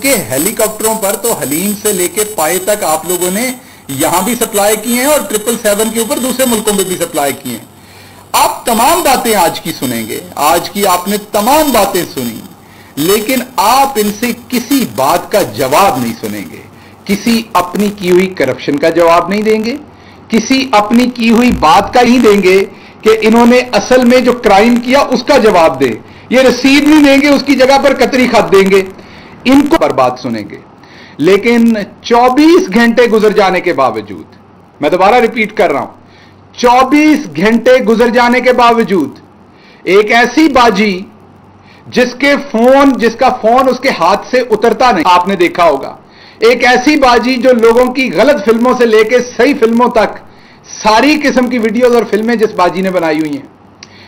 के हेलीकॉप्टरों पर तो हलीम से लेके पाए तक आप लोगों ने यहां भी सप्लाई की हैं और 777 के ऊपर दूसरे मुल्कों में भी सप्लाई की हैं। आप तमाम बातें आज की सुनेंगे, आज की आपने तमाम बातें सुनी, लेकिन आप इनसे किसी बात का जवाब नहीं सुनेंगे, किसी अपनी की हुई करप्शन का जवाब नहीं देंगे, किसी अपनी की हुई बात का नहीं देंगे कि इन्होंने असल में जो क्राइम किया उसका जवाब दे। ये रसीद नहीं देंगे, उसकी जगह पर कतरी खत देंगे, इनको पर बात सुनेंगे। लेकिन 24 घंटे गुजर जाने के बावजूद, मैं दोबारा रिपीट कर रहा हूं, 24 घंटे गुजर जाने के बावजूद एक ऐसी बाजी जिसका फोन उसके हाथ से उतरता नहीं, आपने देखा होगा, एक ऐसी बाजी जो लोगों की गलत फिल्मों से लेकर सही फिल्मों तक सारी किस्म की वीडियोस और फिल्में जिस बाजी ने बनाई हुई हैं,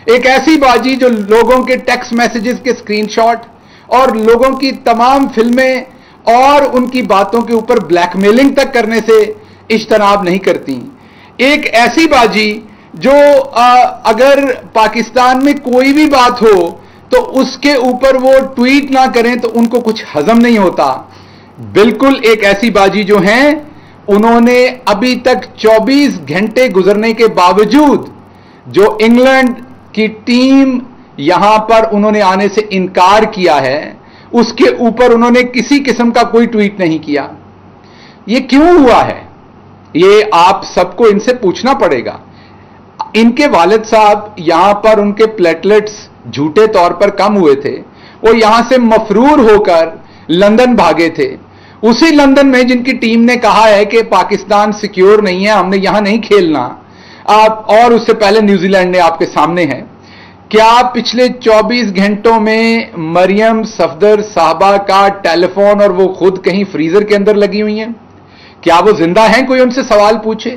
एक ऐसी बाजी जो लोगों के टेक्स्ट मैसेजेस के स्क्रीनशॉट और लोगों की तमाम फिल्में और उनकी बातों के ऊपर ब्लैकमेलिंग तक करने से इज्तनाब नहीं करती, एक ऐसी बाजी जो अगर पाकिस्तान में कोई भी बात हो तो उसके ऊपर वो ट्वीट ना करें तो उनको कुछ हजम नहीं होता। बिल्कुल एक ऐसी बाजी जो है, उन्होंने अभी तक 24 घंटे गुजरने के बावजूद जो इंग्लैंड की टीम यहां पर उन्होंने आने से इनकार किया है, उसके ऊपर उन्होंने किसी किस्म का कोई ट्वीट नहीं किया। यह क्यों हुआ है, ये आप सबको इनसे पूछना पड़ेगा। इनके वालिद साहब यहां पर उनके प्लेटलेट्स झूठे तौर पर कम हुए थे, वो यहां से मफरूर होकर लंदन भागे थे, उसी लंदन में जिनकी टीम ने कहा है कि पाकिस्तान सिक्योर नहीं है, हमने यहां नहीं खेलना। आप और उससे पहले न्यूजीलैंड ने आपके सामने है। क्या पिछले 24 घंटों में मरियम सफदर साहबा का टेलीफोन और वो खुद कहीं फ्रीजर के अंदर लगी हुई हैं? क्या वो जिंदा हैं? कोई उनसे सवाल पूछे।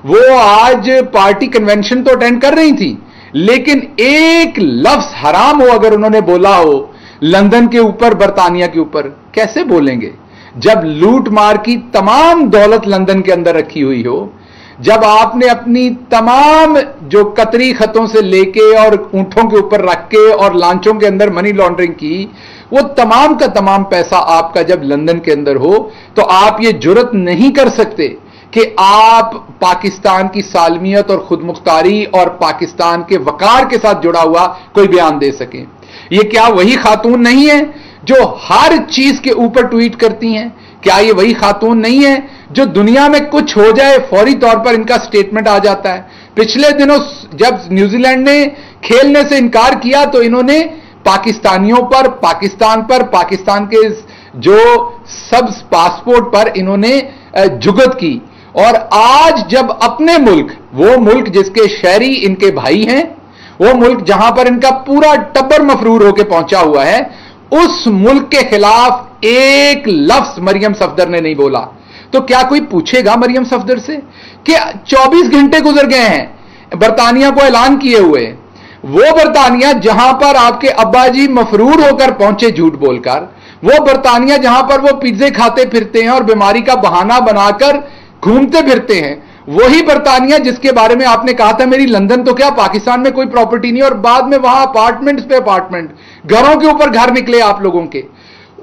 वो आज पार्टी कन्वेंशन तो अटेंड कर रही थी, लेकिन एक लफ्ज हराम हो अगर उन्होंने बोला हो लंदन के ऊपर, बरतानिया के ऊपर, कैसे बोलेंगे? जब लूट मार की तमाम दौलत लंदन के अंदर रखी हुई हो, जब आपने अपनी तमाम जो कतरी खतों से लेके और ऊंटों के ऊपर रख के और लांचों के अंदर मनी लॉन्ड्रिंग की, वो तमाम का तमाम पैसा आपका जब लंदन के अंदर हो, तो आप ये जुर्रत नहीं कर सकते कि आप पाकिस्तान की सालमियत और खुदमुख्तारी और पाकिस्तान के वकार के साथ जुड़ा हुआ कोई बयान दे सकें। ये क्या वही खातून नहीं है जो हर चीज के ऊपर ट्वीट करती हैं? क्या ये वही खातून नहीं है जो दुनिया में कुछ हो जाए फौरी तौर पर इनका स्टेटमेंट आ जाता है? पिछले दिनों जब न्यूजीलैंड ने खेलने से इनकार किया तो इन्होंने पाकिस्तानियों पर, पाकिस्तान के जो सब पासपोर्ट पर इन्होंने जुगत की। और आज जब अपने मुल्क, वो मुल्क जिसके शहरी इनके भाई हैं, वो मुल्क जहां पर इनका पूरा टब्बर मफरूर होकर पहुंचा हुआ है, उस मुल्क के खिलाफ एक लफ्ज मरियम सफदर ने नहीं बोला, तो क्या कोई पूछेगा मरियम सफदर से कि 24 घंटे गुजर गए हैं बरतानिया को ऐलान किए हुए, वो बरतानिया जहां पर आपके अब्बा जी मफरूर होकर पहुंचे झूठ बोलकर, वो बरतानिया जहां पर वो पिज्जे खाते फिरते हैं और बीमारी का बहाना बनाकर घूमते फिरते हैं, वही बरतानिया जिसके बारे में आपने कहा था मेरी लंदन तो क्या पाकिस्तान में कोई प्रॉपर्टी नहीं, और बाद में वहां अपार्टमेंट्स पे अपार्टमेंट, घरों के ऊपर घर निकले आप लोगों के,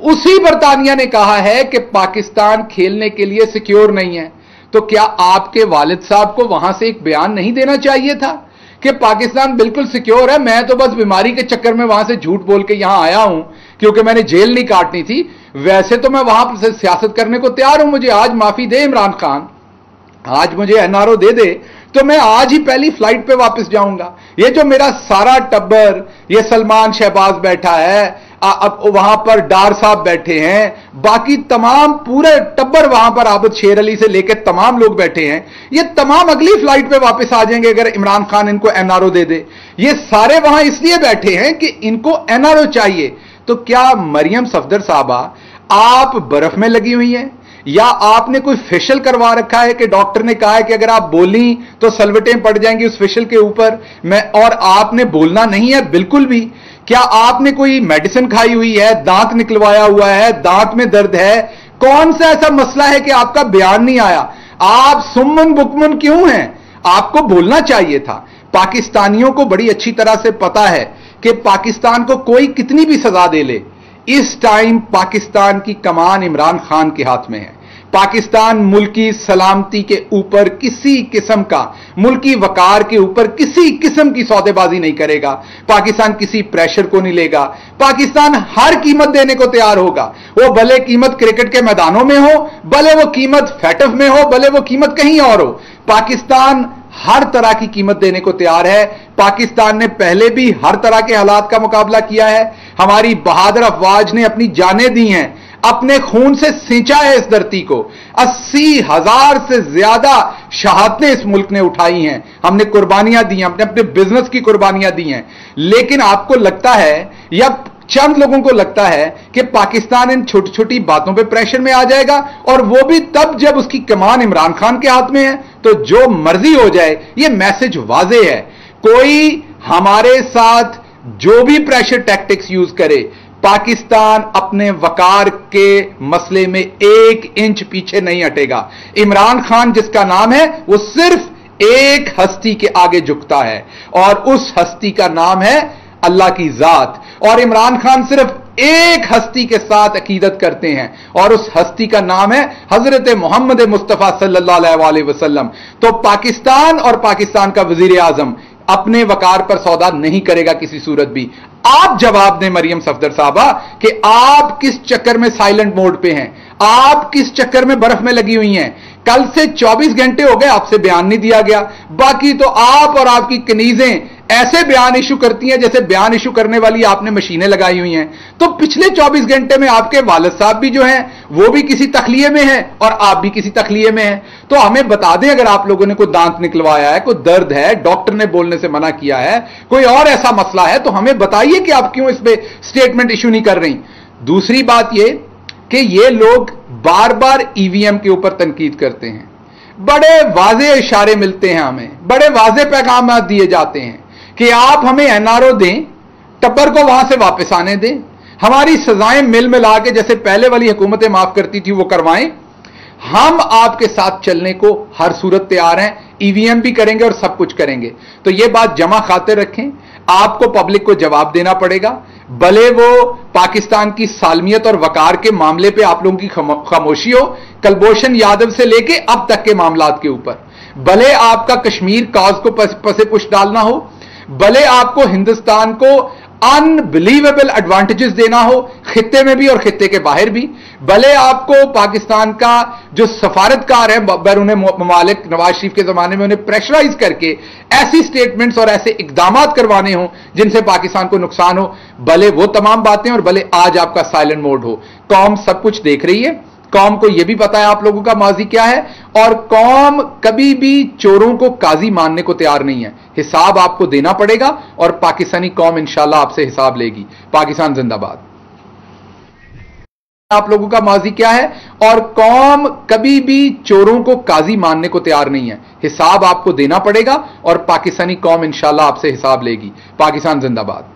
उसी बरतानिया ने कहा है कि पाकिस्तान खेलने के लिए सिक्योर नहीं है। तो क्या आपके वालिद साहब को वहां से एक बयान नहीं देना चाहिए था कि पाकिस्तान बिल्कुल सिक्योर है, मैं तो बस बीमारी के चक्कर में वहां से झूठ बोल के यहां आया हूं क्योंकि मैंने जेल नहीं काटनी थी, वैसे तो मैं वहां से सियासत करने को तैयार हूं, मुझे आज माफी दे इमरान खान, आज मुझे एनआरओ दे दे तो मैं आज ही पहली फ्लाइट पे वापस जाऊंगा। ये जो मेरा सारा टब्बर, ये सलमान शहबाज बैठा है, अब वहां पर डार साहब बैठे हैं, बाकी तमाम पूरे टब्बर वहां पर आबिद शेर अली से लेकर तमाम लोग बैठे हैं, ये तमाम अगली फ्लाइट पे वापस आ जाएंगे अगर इमरान खान इनको एनआरओ दे दे। ये सारे वहां इसलिए बैठे हैं कि इनको एनआरओ चाहिए। तो क्या मरियम सफदर साहबा आप बर्फ में लगी हुई हैं, या आपने कोई फेशियल करवा रखा है कि डॉक्टर ने कहा है कि अगर आप बोली तो सलवटें पड़ जाएंगी उस फेशियल के ऊपर, और आपने बोलना नहीं है बिल्कुल भी? क्या आपने कोई मेडिसिन खाई हुई है, दांत निकलवाया हुआ है, दांत में दर्द है? कौन सा ऐसा मसला है कि आपका बयान नहीं आया? आप सुम्मन बुकमन क्यों हैं? आपको बोलना चाहिए था। पाकिस्तानियों को बड़ी अच्छी तरह से पता है कि पाकिस्तान को कोई कितनी भी सजा दे ले, इस टाइम पाकिस्तान की कमान इमरान खान के हाथ में है। पाकिस्तान मुल्की सलामती के ऊपर किसी किस्म का, मुल्की वकार के ऊपर किसी किस्म की सौदेबाजी नहीं करेगा। पाकिस्तान किसी प्रेशर को नहीं लेगा। पाकिस्तान हर कीमत देने को तैयार होगा। वो भले कीमत क्रिकेट के मैदानों में हो, भले वो कीमत फैटफ में हो, भले वो कीमत कहीं और हो। पाकिस्तान हर तरह की कीमत देने को तैयार है। पाकिस्तान ने पहले भी हर तरह के हालात का मुकाबला किया है। हमारी बहादुर अफवाज ने अपनी जानें दी हैं, अपने खून से सिंचा है इस धरती को। 80,000 से ज्यादा शहादतें इस मुल्क ने उठाई हैं। हमने कुर्बानियां दी हैं, अपने बिजनेस की कुर्बानियां दी हैं। लेकिन आपको लगता है, या चंद लोगों को लगता है, कि पाकिस्तान इन छोटी छोटी बातों पे प्रेशर में आ जाएगा, और वो भी तब जब उसकी कमान इमरान खान के हाथ में है, तो जो मर्जी हो जाए। ये मैसेज वाजे है। कोई हमारे साथ जो भी प्रेशर टैक्टिक्स यूज करे, पाकिस्तान अपने वकार के मसले में 1 इंच पीछे नहीं हटेगा। इमरान खान जिसका नाम है, वो सिर्फ एक हस्ती के आगे झुकता है, और उस हस्ती का नाम है अल्लाह की जात। और इमरान खान सिर्फ एक हस्ती के साथ अकीदत करते हैं, और उस हस्ती का नाम है हजरत मोहम्मद मुस्तफा सल्लल्लाहु अलैहि वसल्लम। तो पाकिस्तान और पाकिस्तान का वजीर आजम अपने वकार पर सौदा नहीं करेगा किसी सूरत भी। आप जवाब दें मरियम सफदर साहबा कि आप किस चक्कर में साइलेंट मोड पे हैं, आप किस चक्कर में बर्फ में लगी हुई हैं। कल से 24 घंटे हो गए, आपसे बयान नहीं दिया गया। बाकी तो आप और आपकी कनीजें ऐसे बयान इशू करती हैं जैसे बयान इशू करने वाली आपने मशीनें लगाई हुई हैं। तो पिछले 24 घंटे में आपके वालिद साहब भी जो हैं वो भी किसी तखलिए में हैं, और आप भी किसी तखलिए में हैं। तो हमें बता दें, अगर आप लोगों ने कोई दांत निकलवाया है, कोई दर्द है, डॉक्टर ने बोलने से मना किया है, कोई और ऐसा मसला है, तो हमें बताइए कि आप क्यों इस पे स्टेटमेंट इशू नहीं कर रही। दूसरी बात यह कि ये लोग बार बार ईवीएम के ऊपर तनकीद करते हैं। बड़े वाजे इशारे मिलते हैं हमें, बड़े वाजे पैगाम दिए जाते हैं कि आप हमें एनआरओ दें, टब्बर को वहां से वापस आने दें, हमारी सजाएं मिल मिला के जैसे पहले वाली हुकूमतें माफ करती थी वो करवाएं। हम आपके साथ चलने को हर सूरत तैयार हैं, ईवीएम भी करेंगे और सब कुछ करेंगे। तो यह बात जमा खातिर रखें, आपको पब्लिक को जवाब देना पड़ेगा। भले वो पाकिस्तान की सालमियत और वकार के मामले पे आप लोगों की खामोशी हो, कुलभूषण यादव से लेके अब तक के मामलात के ऊपर, भले आपका कश्मीर कॉज को पसे पुश डालना हो, भले आपको हिंदुस्तान को अनबिलीवेबल एडवांटेजेस देना हो, खित्ते में भी और खित्ते के बाहर भी, भले आपको पाकिस्तान का जो सफारतकार है बैरून ममालिक नवाज शरीफ के जमाने में उन्हें प्रेशराइज करके ऐसी स्टेटमेंट्स और ऐसे इकदाम करवाने हो जिनसे पाकिस्तान को नुकसान हो, भले वो तमाम बातें, और भले आज आपका साइलेंट मोड हो। कौम सब कुछ देख रही है, कौम को यह भी पता है आप लोगों का माजी क्या है, और कौम कभी भी चोरों को काजी मानने को तैयार नहीं है। हिसाब आपको देना पड़ेगा, और पाकिस्तानी कौम इंशाल्लाह आपसे हिसाब लेगी। पाकिस्तान जिंदाबाद। आप लोगों का माजी क्या है, और कौम कभी भी चोरों को काजी मानने को तैयार नहीं है। हिसाब आपको देना पड़ेगा, और पाकिस्तानी कौम इंशाल्लाह आपसे हिसाब लेगी। पाकिस्तान जिंदाबाद।